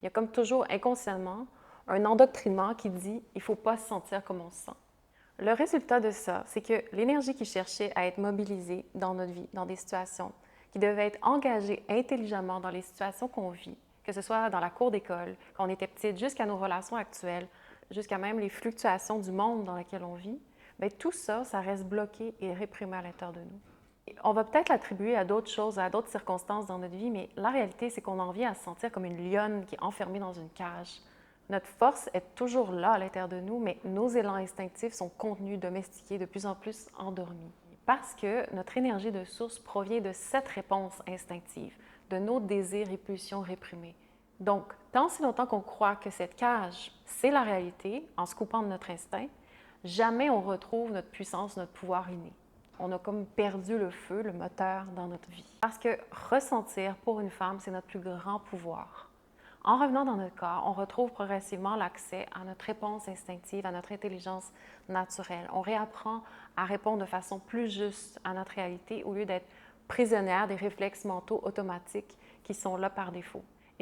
Il y a comme toujours inconsciemment un endoctrinement qui dit « il ne faut pas se sentir comme on se sent ». Le résultat de ça, c'est que l'énergie qui cherchait à être mobilisée dans notre vie, dans des situations, qui devait être engagée intelligemment dans les situations qu'on vit, que ce soit dans la cour d'école, quand on était petite, jusqu'à nos relations actuelles, jusqu'à même les fluctuations du monde dans lequel on vit, bien, tout ça, ça reste bloqué et réprimé à l'intérieur de nous. On va peut-être l'attribuer à d'autres choses, à d'autres circonstances dans notre vie, mais la réalité, c'est qu'on en vient à se sentir comme une lionne qui est enfermée dans une cage. Notre force est toujours là à l'intérieur de nous, mais nos élans instinctifs sont contenus, domestiqués, de plus en plus endormis. Parce que notre énergie de source provient de cette réponse instinctive, de nos désirs et pulsions réprimés. Donc, tant si longtemps qu'on croit que cette cage, c'est la réalité, en se coupant de notre instinct, jamais on retrouve notre puissance, notre pouvoir inné. On a comme perdu le feu, le moteur dans notre vie. Parce que ressentir pour une femme, c'est notre plus grand pouvoir. En revenant dans notre corps, on retrouve progressivement l'accès à notre réponse instinctive, à notre intelligence naturelle. On réapprend à répondre de façon plus juste à notre réalité au lieu d'être prisonnière des réflexes mentaux automatiques qui sont là par défaut.